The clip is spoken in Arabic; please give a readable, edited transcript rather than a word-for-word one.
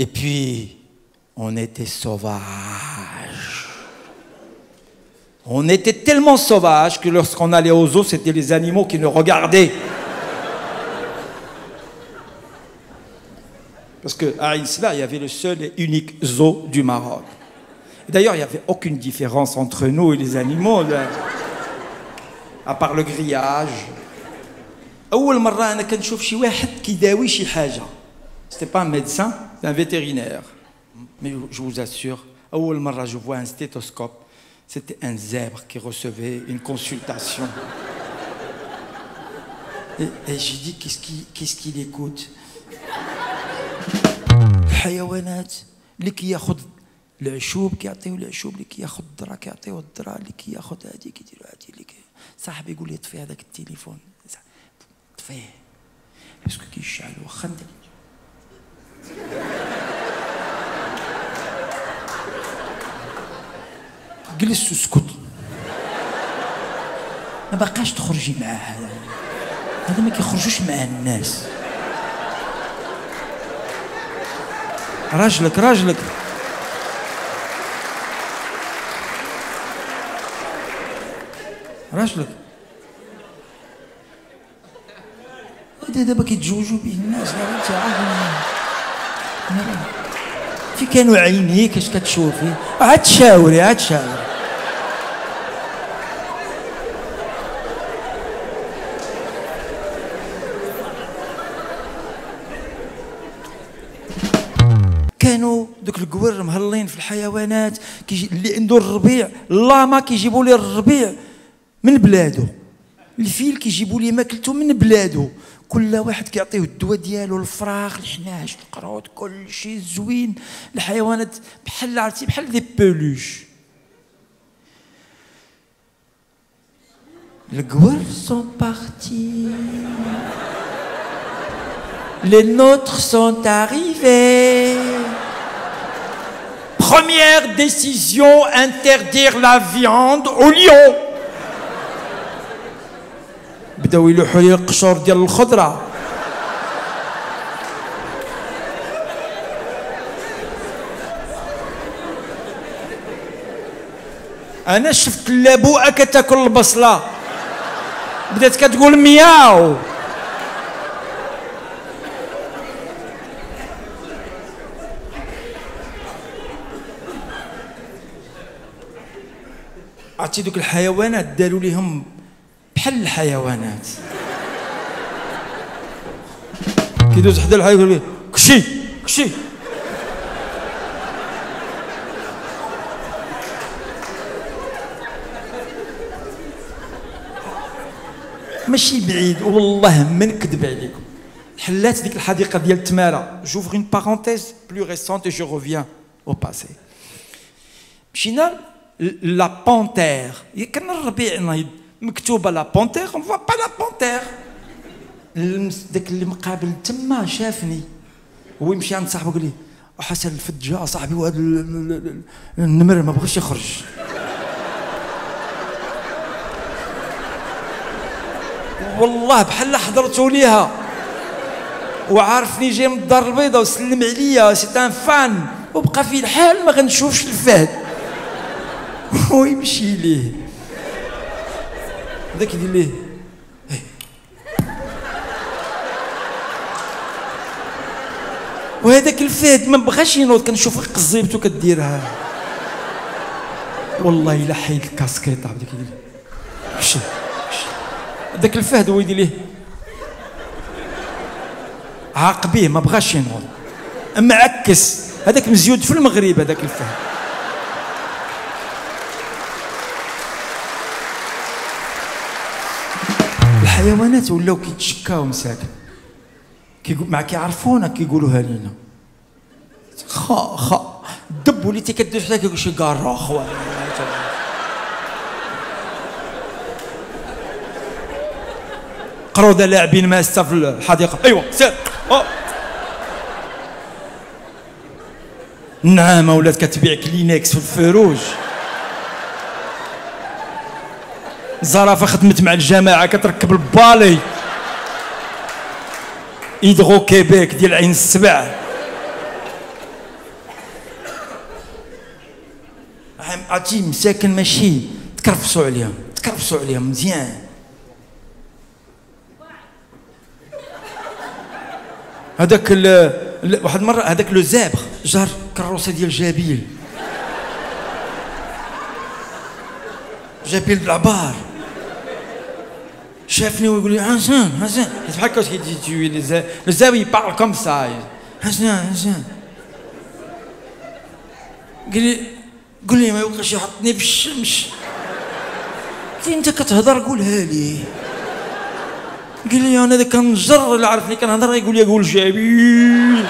Et puis, on était sauvages. On était tellement sauvages que lorsqu'on allait aux zoos, c'était les animaux qui nous regardaient. Parce qu'à Isla, il y avait le seul et unique zoo du Maroc. D'ailleurs, il n'y avait aucune différence entre nous et les animaux, à part le grillage. أول مرة أنا كنشوف شي واحد كيداوي شي حاجة. C'était pas un médecin, c'est un vétérinaire. Mais je vous assure, أول مرة je vois un stéthoscope. C'était un zèbre qui recevait une consultation. Et j'ai dit, qu'est-ce qu'il écoute? الحيوانات اللي كياخذ العشوب كيعطيو العشوب، اللي كياخذ الذرة كيعطيو الذرة، اللي كياخذ هادي كيديروا هادي، اللي صاحبي يقول لي طفي هذاك التليفون، طفيه باسكو كيشعل واخا جلس واسكت، ما بقاش تخرجي معاه، هذا ما كيخرجوش مع الناس. راجلك راجلك راجلك دابا كيتزوجوا به الناس. انت عارف في كانوا عينيك اش كتشوفي، عاد تشاوري عاد تشاوري. كانوا دوك القوار مهلين في الحيوانات، اللي عنده الربيع اللاما كيجيبوا ليه الربيع من بلادو، الفيل كيجيبوا ليه ماكلته من بلادو، كل واحد كيعطيه الدواء ديالو، الفراخ الحناش القرود كل شيء زوين. الحيوانات بحال عرفتي بحال دي بولوش. القوار sont partis, les nôtres sont arrivés. Première décision, interdire la viande aux lions. بداو يلوحوا لي القشور ديال الخضره. انا شفت اللابوءه كتاكل البصله، بدات كتقول مياو. عرفتي دوك الحيوانات داروا ليهم بحال الحيوانات، كيدوز حدا الحيوان يقول ليه كشي كشي. ماشي بعيد والله ما نكذب عليكم، حلات ديك الحديقه ديال تماره. j'ouvre une parenthèse plus récente et je reviens au passé. مشينا لا بونتير، كان الربيع نايض مكتوبه لا بونتير، on voit pas la بونتير. داك اللي مقابل تما شافني، هو يمشي عند صاحبه يقول لي حسن الفجه صاحبي، وهذا النمر ما بغاش يخرج. والله بحال حضرتو ليها وعارفني جاي من الدار البيضاء وسلم عليا، سي ان فان، وبقى في الحال ما غنشوفش الفهد. ويمشي ليه هذاك يدير ليه وهذاك الفهد ما بغاش ينوض، كنشوف قزيبته كديرها. والله الا حيد الكاسكيطه بداك يدير مشي. هذاك الفهد هو يدير ليه عاقبيه ما بغاش ينوض، اما عكس هذاك مزيود في المغرب هذاك الفهد. الحيوانات ولاو كيتشكاو مساكن، مع كيعرفونا كيقولوها لينا خا خا. الدب وليتي كدوز حدا كيقول شي كاروخ. قروده لاعبين ماسه في الحديقه. ايوا سير. النعامه ولات كتبيع كلينكس في الفروج. الزرافه خدمت مع الجماعه كتركب البالي. ايدغو كيبيك ديال عين السبع. عرفتي مساكن ماشي تكرفسوا عليهم مزيان. هذاك واحد المره هذاك لو زابغ جار كروسه ديال جابيل بالعبار، شافني ويقول لي حسن بحال كاش كيجي لو زابغ يبارل كوم سا. حسن قال لي ما يبقاش يحطني في الشمس. قلت له انت كتهضر قولها لي. قال لي انا ذاك النجر اللي عرفني كنهضر يقول لي قول جابيل.